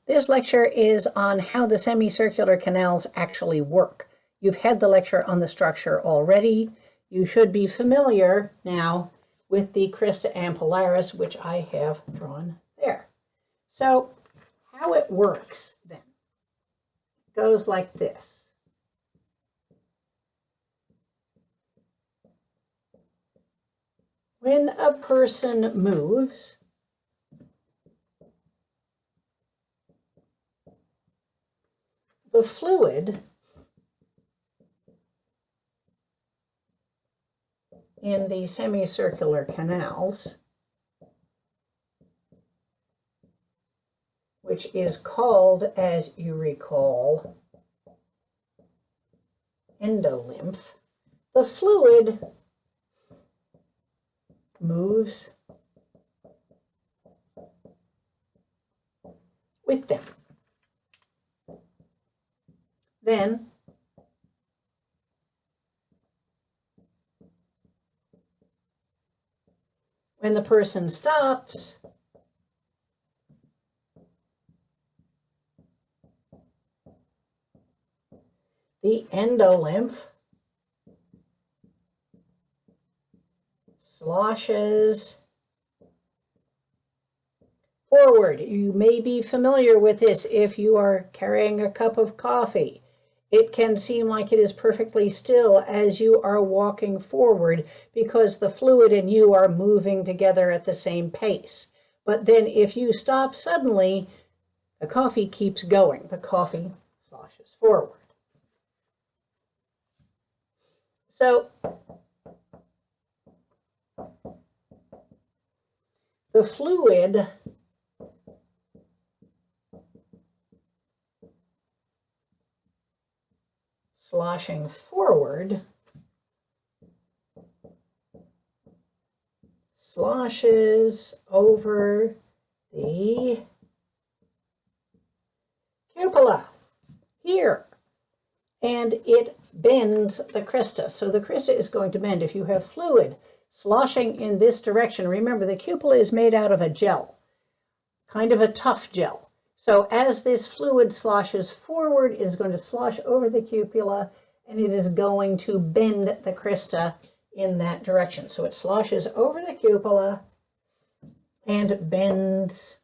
This lecture is on how the semicircular canals actually work. You've had the lecture on the structure already. You should be familiar now with the crista ampullaris, which I have drawn there. So how it works then goes like this. When a person moves, the fluid in the semicircular canals, which is called, as you recall, endolymph, the fluid moves with them. Then when the person stops, the endolymph sloshes forward. You may be familiar with this if you are carrying a cup of coffee. It can seem like it is perfectly still as you are walking forward because the fluid and you are moving together at the same pace. But then if you stop suddenly, the coffee keeps going. The coffee sloshes forward. So the fluid sloshing forward sloshes over the cupola here, and it bends the crista. So the crista is going to bend. If you have fluid sloshing in this direction, remember the cupola is made out of a gel, kind of a tough gel. So as this fluid sloshes forward, it is going to slosh over the cupola, and it is going to bend the crista in that direction. So it sloshes over the cupola and bends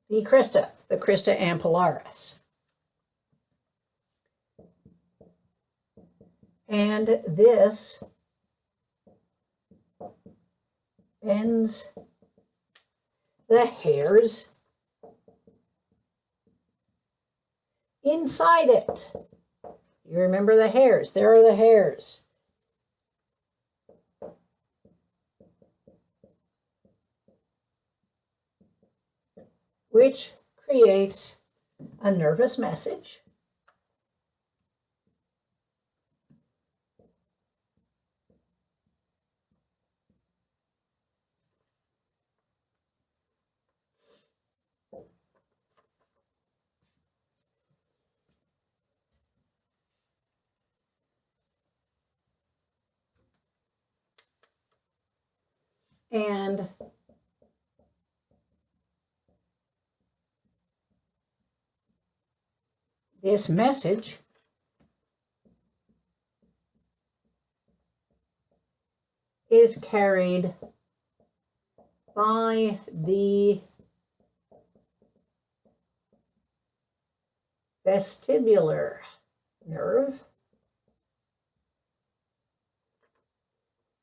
the crista ampullaris. And this bends the hairs inside it. You remember the hairs. There are the hairs. Which creates a nervous message. And this message is carried by the vestibular nerve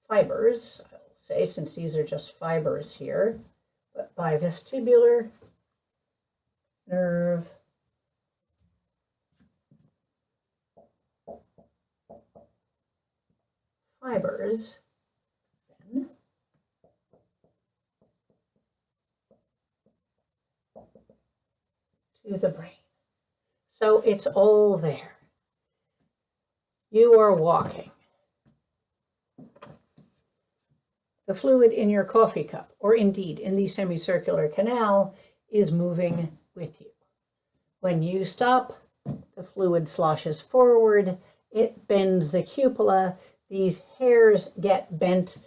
fibers, I'll say, since these are just fibers here, but by vestibular nerve fibers then to the brain. So it's all there. You are walking. The fluid in your coffee cup, or indeed in the semicircular canal, is moving with you. When you stop, the fluid sloshes forward, it bends the cupola, these hairs get bent,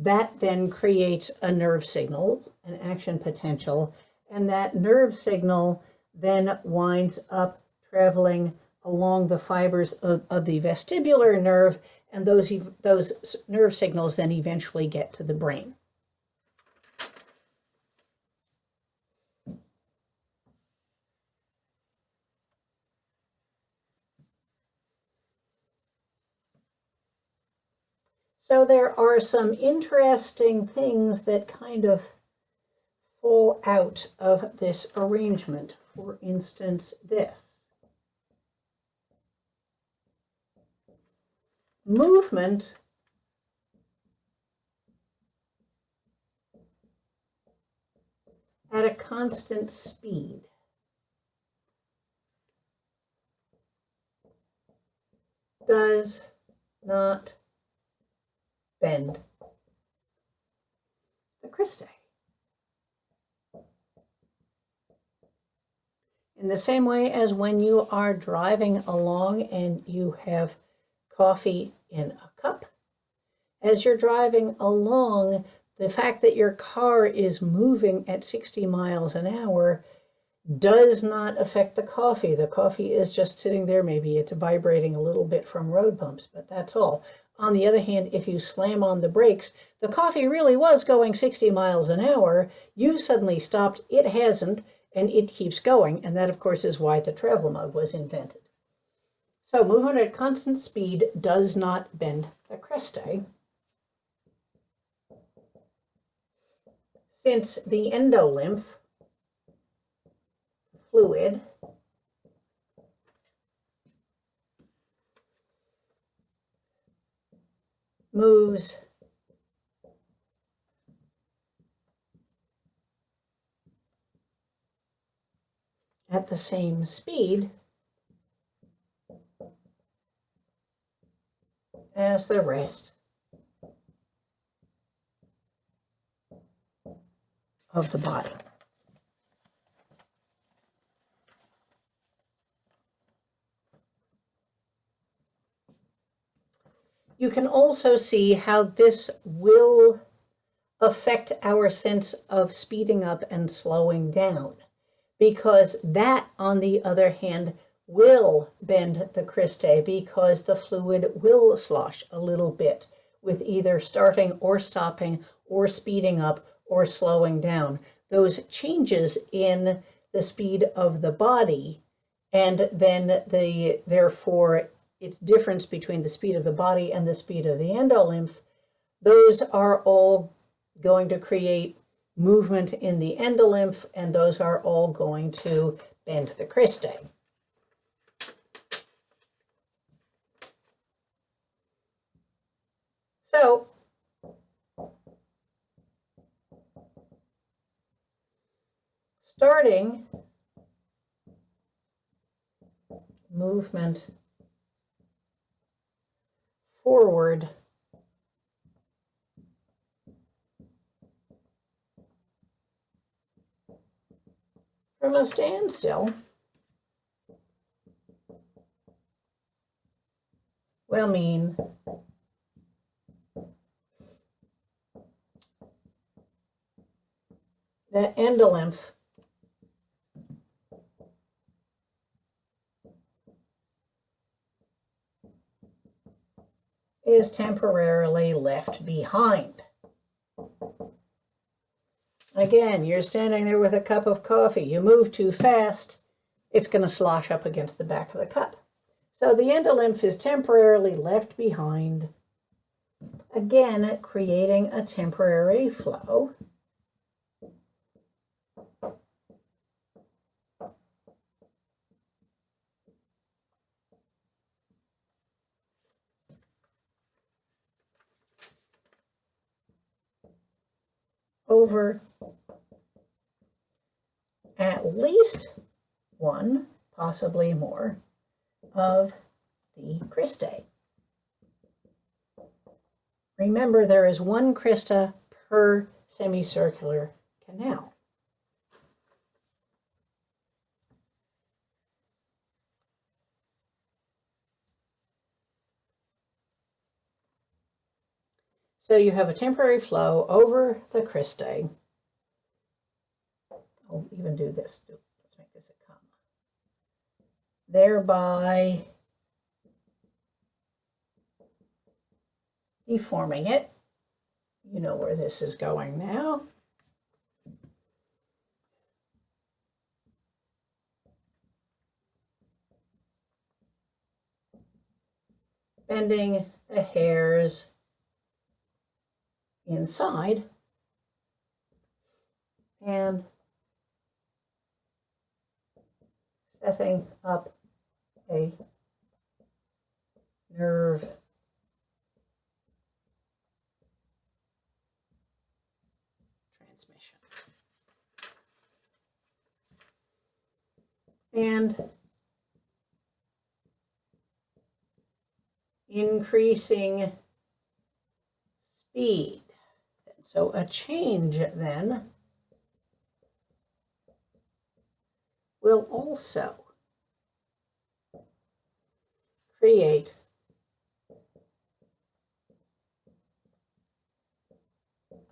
That then creates a nerve signal, an action potential, and that nerve signal then winds up traveling along the fibers of the vestibular nerve, and those nerve signals then eventually get to the brain. So there are some interesting things that kind of fall out of this arrangement. For instance, this. Movement at a constant speed does not bend the cristae. In the same way as when you are driving along and you have coffee in a cup, as you're driving along, the fact that your car is moving at 60 miles an hour does not affect the coffee. The coffee is just sitting there. Maybe it's vibrating a little bit from road bumps, but that's all. On the other hand, if you slam on the brakes, the coffee really was going 60 miles an hour. You suddenly stopped. It hasn't, and it keeps going. And that, of course, is why the travel mug was invented. So movement at constant speed does not bend the cristae. Since the endolymph fluid moves at the same speed as the rest of the body. You can also see how this will affect our sense of speeding up and slowing down, because that, on the other hand, will bend the cristae because the fluid will slosh a little bit with either starting or stopping or speeding up or slowing down. Those changes in the speed of the body, and then therefore its difference between the speed of the body and the speed of the endolymph, those are all going to create movement in the endolymph, and those are all going to bend the cristae. So starting movement forward from a standstill will mean that endolymph is temporarily left behind. Again, you're standing there with a cup of coffee. You move too fast, it's going to slosh up against the back of the cup. So the endolymph is temporarily left behind, again, creating a temporary flow. Over at least one, possibly more, of the cristae. Remember, there is one crista per semicircular canal. So you have a temporary flow over the cristae. I'll even do this. Let's make this a comma. Thereby deforming it. You know where this is going now. Bending the hairs inside and setting up a nerve transmission. And increasing speed. So a change then will also create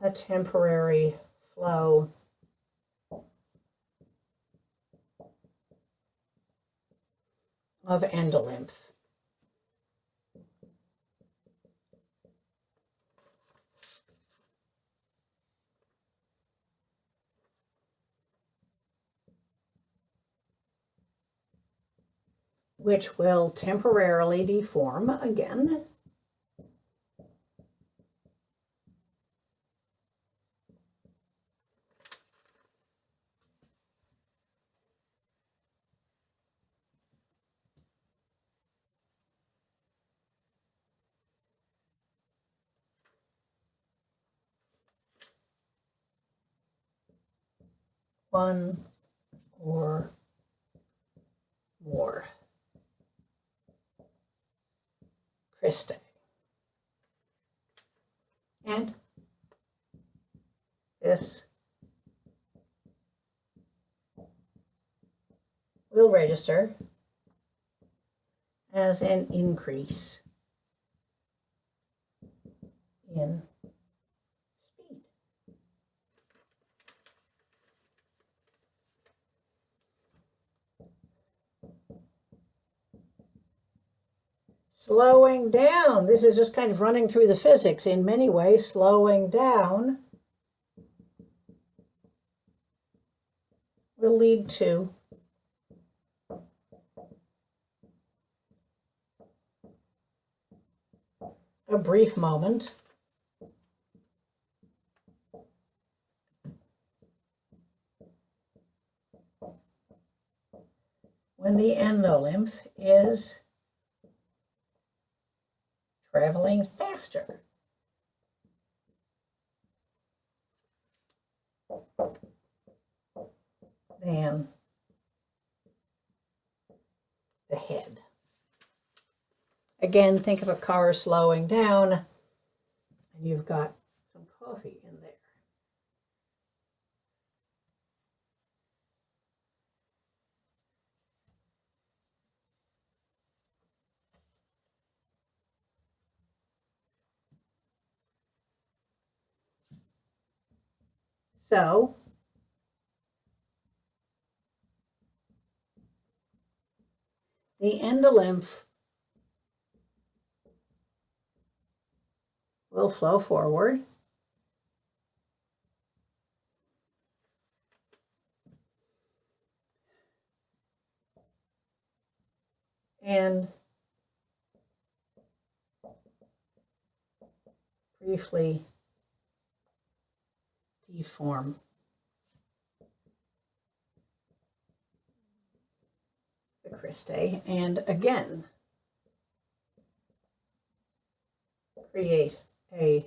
a temporary flow of endolymph. Which will temporarily deform again. One or more cristae. And this will register as an increase in speed. Slowing down, this is just kind of running through the physics in many ways. Slowing down will lead to a brief moment when the endolymph is traveling faster than the head. Again, think of a car slowing down, and you've got some coffee in there. So, the endolymph will flow forward and briefly deform the cristae, and again create a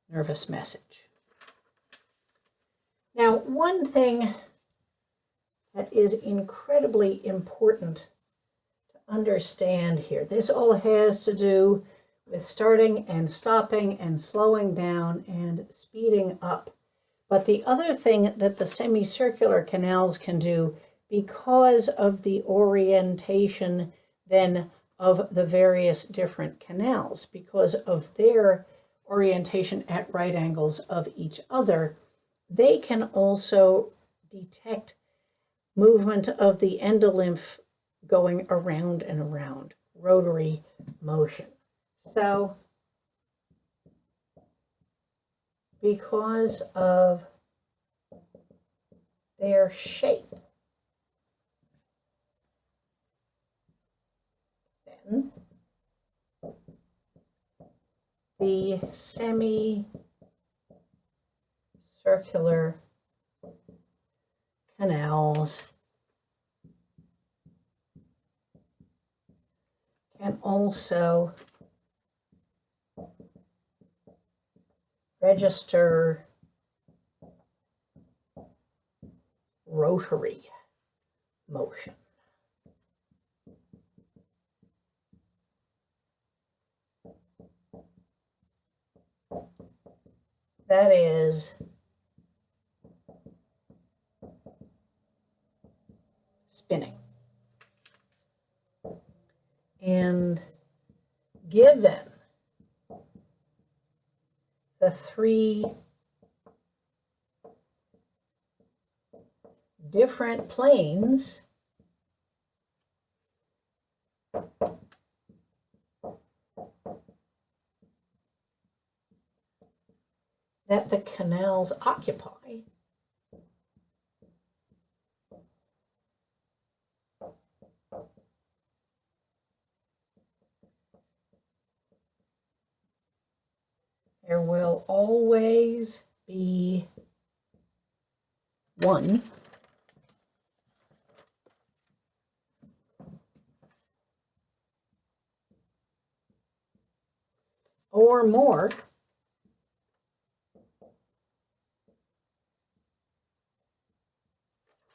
nervous message. Now, one thing that is incredibly important to understand here, this all has to do with starting and stopping and slowing down and speeding up. But the other thing that the semicircular canals can do, because of the orientation then of the various different canals because of their orientation at right angles of each other. They can also detect movement of the endolymph going around and around, rotary motion. So because of their shape, then the semicircular canals can also register rotary motion. That is spinning. And given the three different planes that the canals occupy, there will always be one or more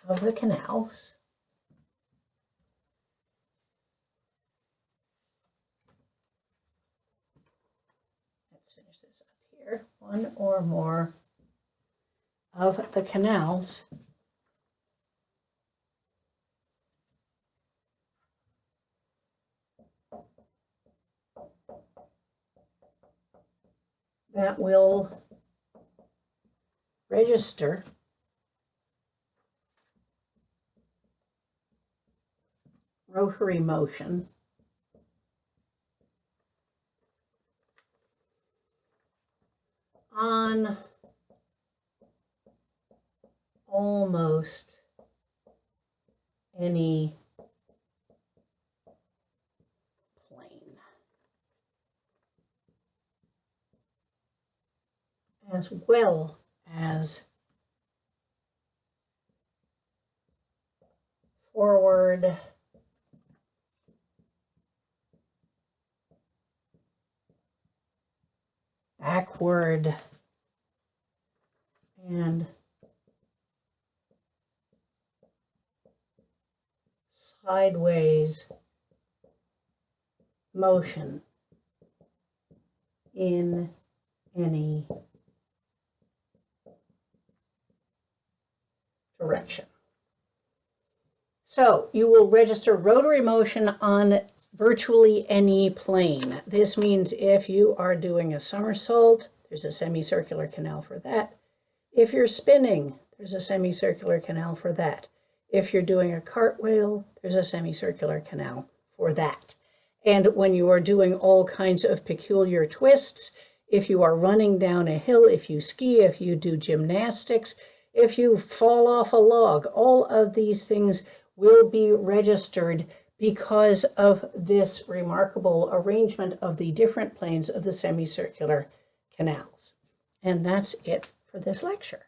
of the canals let's finish this up here, one or more of the canals that will register rotary motion on almost any plane, as well as forward, backward, and sideways motion in any direction. So you will register rotary motion on virtually any plane. This means if you are doing a somersault, there's a semicircular canal for that. If you're spinning, there's a semicircular canal for that. If you're doing a cartwheel, there's a semicircular canal for that. And when you are doing all kinds of peculiar twists, if you are running down a hill, if you ski, if you do gymnastics, if you fall off a log, all of these things will be registered because of this remarkable arrangement of the different planes of the semicircular canals. And that's it for this lecture.